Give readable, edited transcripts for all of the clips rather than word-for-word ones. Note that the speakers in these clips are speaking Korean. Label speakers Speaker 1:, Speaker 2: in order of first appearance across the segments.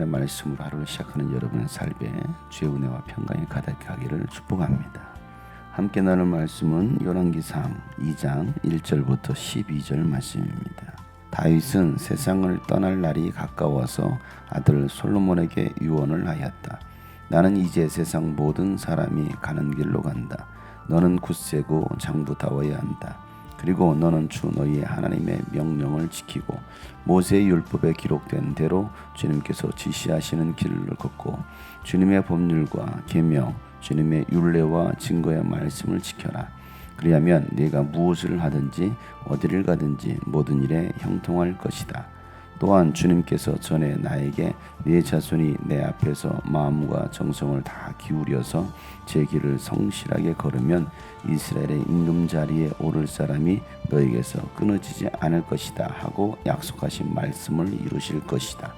Speaker 1: 하나님의 말씀으로 하루를 시작하는 여러분의 삶에 주의 은혜와 평강이 가득하기를 축복합니다. 함께 나눌 말씀은 열왕기상 2장 1절부터 12절 말씀입니다. 다윗은 세상을 떠날 날이 가까워서 아들 솔로몬에게 유언을 하였다. 나는 이제 세상 모든 사람이 가는 길로 간다. 너는 굳세고 장부다워야 한다. 그리고 너는 주 너희의 하나님의 명령을 지키고 모세의 율법에 기록된 대로 주님께서 지시하시는 길을 걷고 주님의 법률과 계명, 주님의 율례와 증거의 말씀을 지켜라. 그리하면 네가 무엇을 하든지 어디를 가든지 모든 일에 형통할 것이다. 또한 주님께서 전에 나에게 네 자손이 내 앞에서 마음과 정성을 다 기울여서 제 길을 성실하게 걸으면 이스라엘의 임금 자리에 오를 사람이 너에게서 끊어지지 않을 것이다 하고 약속하신 말씀을 이루실 것이다.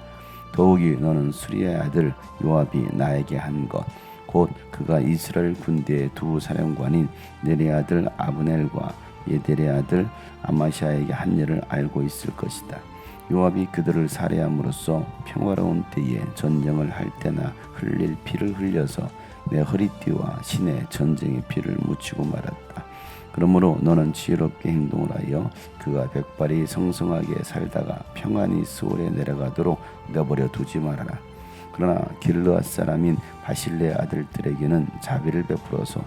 Speaker 1: 더욱이 너는 수리의 아들 요압이 나에게 한 것 곧 그가 이스라엘 군대의 두 사령관인 네리의 아들 아브넬과 예델의 아들 아마샤에게 한 일을 알고 있을 것이다. 요압이 그들을 살해함으로써 평화로운 때에 전쟁을 할 때나 흘릴 피를 흘려서 내 허리띠와 신의 전쟁의 피를 묻히고 말았다. 그러므로 너는 지혜롭게 행동을 하여 그가 백발이 성성하게 살다가 평안히 스올에 내려가도록 내버려 두지 말아라. 그러나 길르앗 사람인 바실레의 아들들에게는 자비를 베풀어서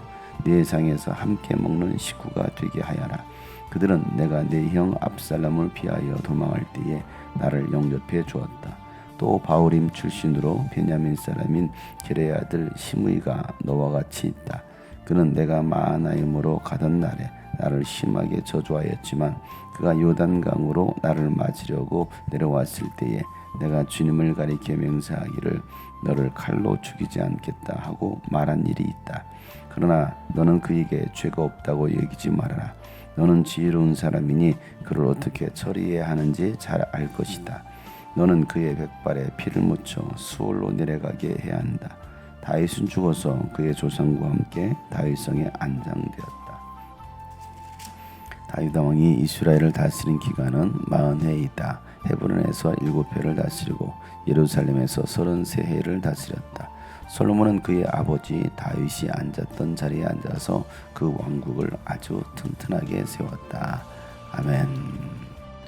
Speaker 1: 네 상에서 함께 먹는 식구가 되게 하여라. 그들은 내가 내 형 압살롬을 피하여 도망할 때에 나를 영접해 주었다. 또 바울임 출신으로 베냐민 사람인 게레의 아들 시므이가 너와 같이 있다. 그는 내가 마하나임으로 가던 날에 나를 심하게 저주하였지만 그가 요단강으로 나를 맞으려고 내려왔을 때에 내가 주님을 가리켜 맹세하기를 너를 칼로 죽이지 않겠다 하고 말한 일이 있다. 그러나 너는 그에게 죄가 없다고 여기지 말아라. 너는 지혜로운 사람이니 그를 어떻게 처리해야 하는지 잘 알 것이다. 너는 그의 백발에 피를 묻혀 수올로 내려가게 해야 한다. 다윗은 죽어서 그의 조상과 함께 다윗성에 안장되었다. 다윗 왕이 이스라엘을 다스린 기간은 40해이다. 헤브론에서 7해를 다스리고 예루살렘에서 33해를 다스렸다. 솔로몬은 그의 아버지 다윗이 앉았던 자리에 앉아서 그 왕국을 아주 튼튼하게 세웠다. 아멘.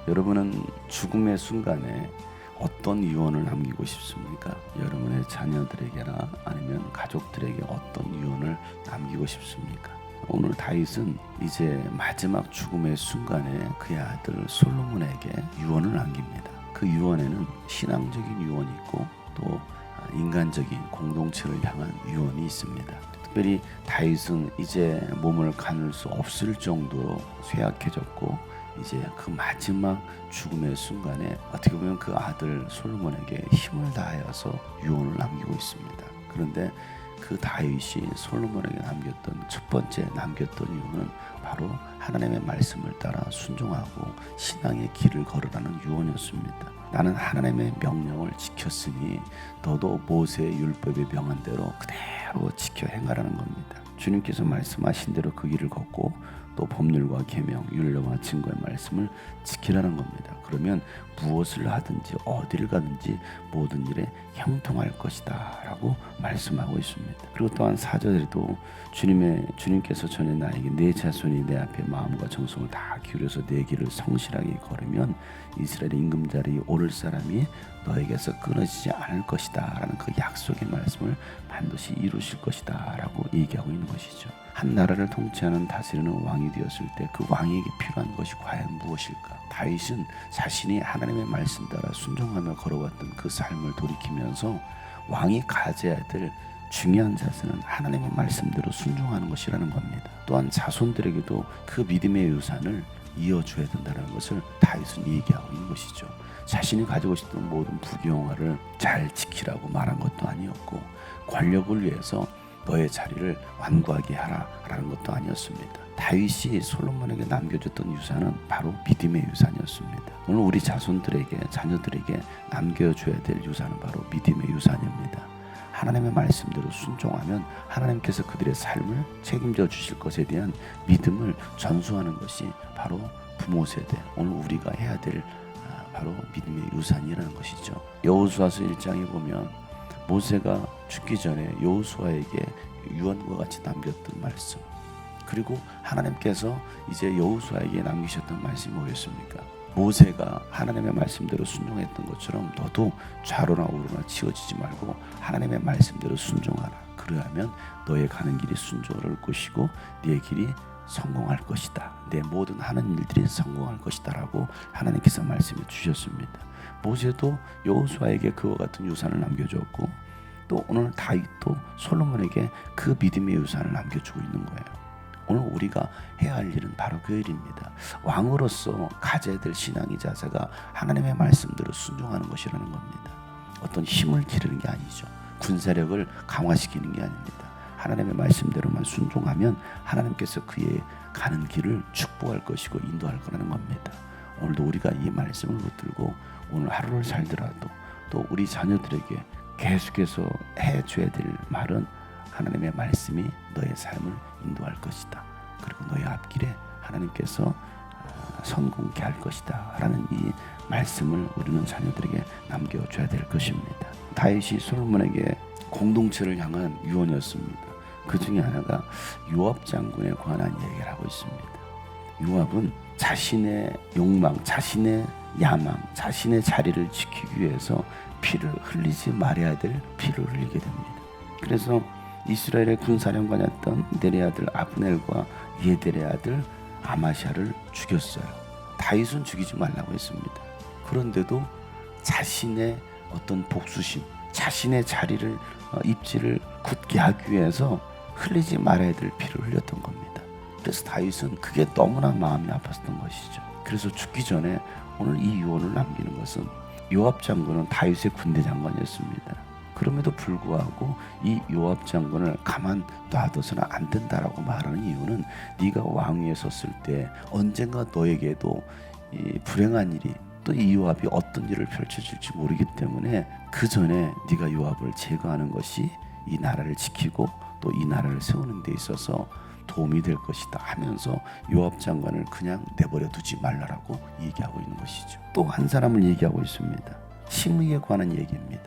Speaker 1: 여러분은 죽음의 순간에 어떤 유언을 남기고 싶습니까? 여러분의 자녀들에게나 아니면 가족들에게 어떤 유언을 남기고 싶습니까? 오늘 다윗은 이제 마지막 죽음의 순간에 그의 아들 솔로몬에게 유언을 남깁니다. 그 유언에는 신앙적인 유언이 있고 또 인간적인 공동체를 향한 유언이 있습니다. 특별히 다윗은 이제 몸을 가눌 수 없을 정도로 쇠약해졌고 이제 그 마지막 죽음의 순간에 어떻게 보면 그 아들 솔로몬에게 힘을 다하여서 유언을 남기고 있습니다. 그런데 그 다윗이 솔로몬에게 남겼던 첫 번째 유언은 바로 하나님의 말씀을 따라 순종하고 신앙의 길을 걸으라는 유언이었습니다. 나는 하나님의 명령을 지켰으니 너도 모세의 율법에 명한 대로 그대로 지켜 행하라는 겁니다. 주님께서 말씀하신 대로 그 길을 걷고 또 법률과 계명, 율례와 증거의 말씀을 지키라는 겁니다. 그러면 무엇을 하든지 어디를 가든지 모든 일에 형통할 것이다 라고 말씀하고 있습니다. 그리고 또한 4절에도 주님께서 전에 나에게 네 자손이 내 앞에 마음과 정성을 다 기울여서 내 길을 성실하게 걸으면 이스라엘 임금 자리에 오를 사람이 너에게서 끊어지지 않을 것이다 라는 그 약속의 말씀을 반드시 이루실 것이다 라고 얘기하고 있는 것이죠. 한 나라를 통치하는 다스리는 왕이 되었을 때 그 왕에게 필요한 것이 과연 무엇일까? 다윗은 자신이 하나님의 말씀 따라 순종하며 걸어왔던 그 삶을 돌이키면서 왕이 가져야 될 중요한 자세는 하나님의 말씀대로 순종하는 것이라는 겁니다. 또한 자손들에게도 그 믿음의 유산을 이어줘야 된다는 것을 다윗은 얘기하고 있는 것이죠. 자신이 가지고 있었던 모든 부귀영화를 잘 지키라고 말한 것도 아니었고 권력을 위해서 너의 자리를 완고하게 하라라는 것도 아니었습니다. 다윗이 솔로몬에게 남겨줬던 유산은 바로 믿음의 유산이었습니다. 오늘 우리 자녀들에게 남겨줘야 될 유산은 바로 믿음의 유산입니다. 하나님의 말씀대로 순종하면 하나님께서 그들의 삶을 책임져 주실 것에 대한 믿음을 전수하는 것이 바로 부모 세대, 오늘 우리가 해야 될 바로 믿음의 유산이라는 것이죠. 여호수아서 1장에 보면 모세가 죽기 전에 여호수아에게 유언과 같이 남겼던 말씀, 그리고 하나님께서 이제 여호수아에게 남기셨던 말씀이 뭐였습니까? 모세가 하나님의 말씀대로 순종했던 것처럼 너도 좌로나 우로나 치워지지 말고 하나님의 말씀대로 순종하라. 그러하면 너의 가는 길이 순조로울 것이고 네 길이 성공할 것이다. 내 모든 하는 일들이 성공할 것이다 라고 하나님께서 말씀해 주셨습니다. 모세도 여호수아에게 그와 같은 유산을 남겨주었고, 또 오늘 다윗도 솔로몬에게 그 믿음의 유산을 남겨주고 있는 거예요. 오늘 우리가 해야 할 일은 바로 그 일입니다. 왕으로서 가져야 될 신앙의 자세가 하나님의 말씀대로 순종하는 것이라는 겁니다. 어떤 힘을 기르는 게 아니죠. 군사력을 강화시키는 게 아닙니다. 하나님의 말씀대로만 순종하면 하나님께서 그의 가는 길을 축복할 것이고 인도할 거라는 겁니다. 오늘도 우리가 이 말씀을 붙들고 오늘 하루를 살더라도 또 우리 자녀들에게 계속해서 해줘야 될 말은 하나님의 말씀이 너의 삶을 인도할 것이다. 그리고 너의 앞길에 하나님께서 성공케 할 것이다 라는 이 말씀을 우리는 자녀들에게 남겨줘야 될 것입니다. 다윗이 솔로몬에게 공동체를 향한 유언이었습니다. 그 중에 하나가 요압 장군에 관한 얘기를 하고 있습니다. 요압은 자신의 욕망, 자신의 야망, 자신의 자리를 지키기 위해서 피를 흘리지 말아야 될 피를 흘리게 됩니다. 그래서 이스라엘의 군사령관이었던 넬의 아들 아브넬과 예델의 아들 아마샤를 죽였어요. 다윗은 죽이지 말라고 했습니다. 그런데도 자신의 어떤 복수심, 자신의 자리를 입지를 굳게 하기 위해서 흘리지 말아야 될 피를 흘렸던 겁니다. 그래서 다윗은 그게 너무나 마음이 아팠던 것이죠. 그래서 죽기 전에 오늘 이 유언을 남기는 것은, 요압 장군은 다윗의 군대 장관이었습니다. 그럼에도 불구하고 이 요압 장군을 가만 놔둬서는 안 된다라고 말하는 이유는, 네가 왕위에 섰을 때 언젠가 너에게도 이 불행한 일이, 또 이 요압이 어떤 일을 펼쳐질지 모르기 때문에 그 전에 네가 요압을 제거하는 것이 이 나라를 지키고 또 이 나라를 세우는 데 있어서 도움이 될 것이다 하면서 요압 장관을 그냥 내버려 두지 말라라고 얘기하고 있는 것이죠. 또 한 사람을 얘기하고 있습니다. 시므이에 관한 얘기입니다.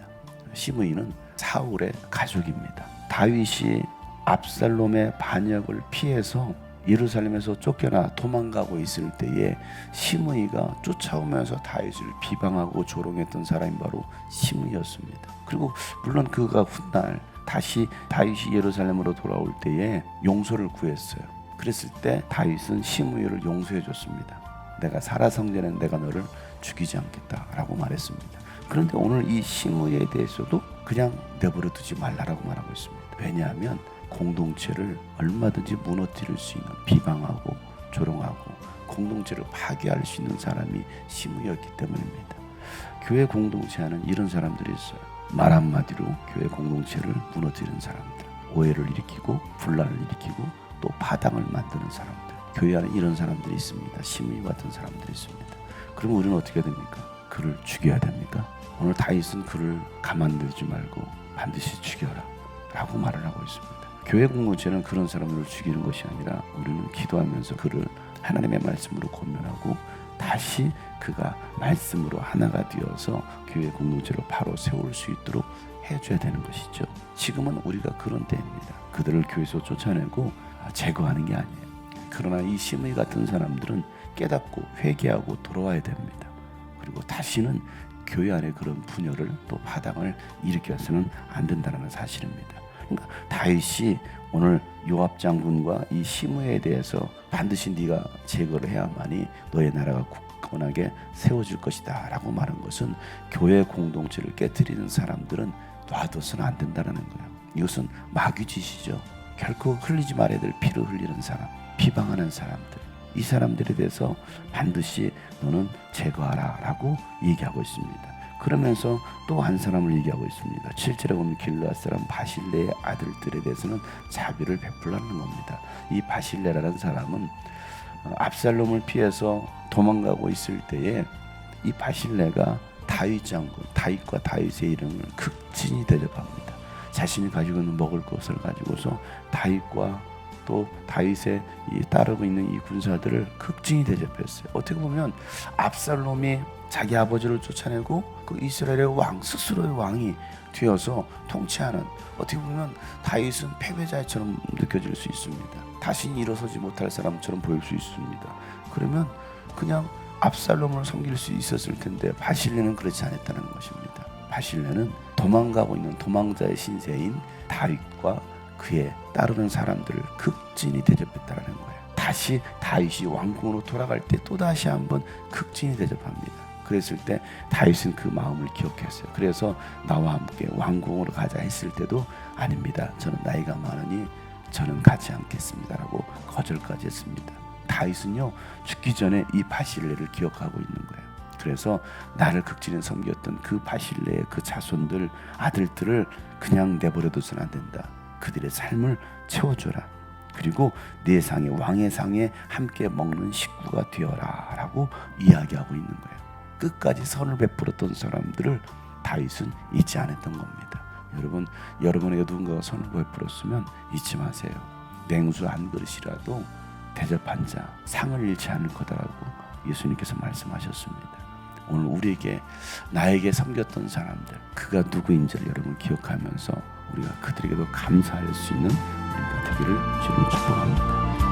Speaker 1: 시므이는 사울의 가족입니다. 다윗이 압살롬의 반역을 피해서 예루살렘에서 쫓겨나 도망가고 있을 때에 시므이가 쫓아오면서 다윗을 비방하고 조롱했던 사람이 바로 시므이였습니다. 그리고 물론 그가 훗날 다시 다윗이 예루살렘으로 돌아올 때에 용서를 구했어요. 그랬을 때 다윗은 시므이를 용서해 줬습니다. 내가 살아성전에 내가 너를 죽이지 않겠다라고 말했습니다. 그런데 오늘 이 시므이에 대해서도 그냥 내버려 두지 말라라고 말하고 있습니다. 왜냐하면 공동체를 얼마든지 무너뜨릴 수 있는, 비방하고 조롱하고 공동체를 파괴할 수 있는 사람이 시므이였기 때문입니다. 교회 공동체 안에는 이런 사람들이 있어요. 말 한마디로 교회 공동체를 무너뜨리는 사람들, 오해를 일으키고 분란을 일으키고 또 파당을 만드는 사람들, 교회 안에 이런 사람들이 있습니다. 시므이 같은 사람들이 있습니다. 그러면 우리는 어떻게 됩니까? 그를 죽여야 됩니까? 오늘 다윗은 그를 가만두지 말고 반드시 죽여라 라고 말을 하고 있습니다. 교회 공동체는 그런 사람들을 죽이는 것이 아니라 우리는 기도하면서 그를 하나님의 말씀으로 권면하고 다시 그가 말씀으로 하나가 되어서 교회 공동체로 바로 세울 수 있도록 해줘야 되는 것이죠. 지금은 우리가 그런 때입니다. 그들을 교회에서 쫓아내고 제거하는 게 아니에요. 그러나 이 시므이 같은 사람들은 깨닫고 회개하고 돌아와야 됩니다. 그리고 다시는 교회 안에 그런 분열을 또 파당을 일으켜서는 안 된다는 사실입니다. 그러니까 다윗이 오늘 요압 장군과 이 시므이에 대해서 반드시 네가 제거를 해야만이 너의 나라가 굳건하게 세워질 것이다 라고 말한 것은, 교회 공동체를 깨뜨리는 사람들은 놔둬서는 안 된다는 거예요. 이것은 마귀짓이죠. 결코 흘리지 말아야 될 피를 흘리는 사람, 비방하는 사람들, 이 사람들에 대해서 반드시 너는 제거하라 라고 얘기하고 있습니다. 그러면서 또 한 사람을 얘기하고 있습니다. 7절에 보면 길르앗 사람 바실레의 아들들에 대해서는 자비를 베풀라는 겁니다. 이 바실레라는 사람은 압살롬을 피해서 도망가고 있을 때에 이 바실레가 다윗 장군, 다윗과 다윗의 이름을 극진히 대접합니다. 자신이 가지고 있는 먹을 것을 가지고서 다윗과 또 다윗의 따르고 있는 이 군사들을 극진히 대접했어요. 어떻게 보면 압살롬이 자기 아버지를 쫓아내고 그 이스라엘의 왕 스스로의 왕이 되어서 통치하는, 어떻게 보면 다윗은 패배자처럼 느껴질 수 있습니다. 다시 일어서지 못할 사람처럼 보일 수 있습니다. 그러면 그냥 압살롬을 섬길 수 있었을 텐데 바실레는 그렇지 않았다는 것입니다. 바실레는 도망가고 있는 도망자의 신세인 다윗과 그의 따르는 사람들을 극진히 대접했다는 거예요. 다시 다윗이 왕궁으로 돌아갈 때 또다시 한번 극진히 대접합니다. 그랬을 때 다윗은 그 마음을 기억했어요. 그래서 나와 함께 왕궁으로 가자 했을 때도 아닙니다. 저는 나이가 많으니 저는 가지 않겠습니다라고 거절까지 했습니다. 다윗은요, 죽기 전에 이 바실레를 기억하고 있는 거예요. 그래서 나를 극진히 섬겼던 그 바실레의 그 자손들, 아들들을 그냥 내버려둬서는 안 된다. 그들의 삶을 채워줘라. 그리고 내 상에, 왕의 상에 함께 먹는 식구가 되어라 라고 이야기하고 있는 거예요. 끝까지 선을 베풀었던 사람들을 다윗은 잊지 않았던 겁니다. 여러분, 여러분에게 누군가가 선을 베풀었으면 잊지 마세요. 냉수 한 그릇이라도 대접한 자 상을 잃지 않을 거다라고 예수님께서 말씀하셨습니다. 오늘 우리에게, 나에게 섬겼던 사람들, 그가 누구인지를 여러분 기억하면서 우리가 그들에게도 감사할 수 있는 우리가 되기를 주님 축복합니다.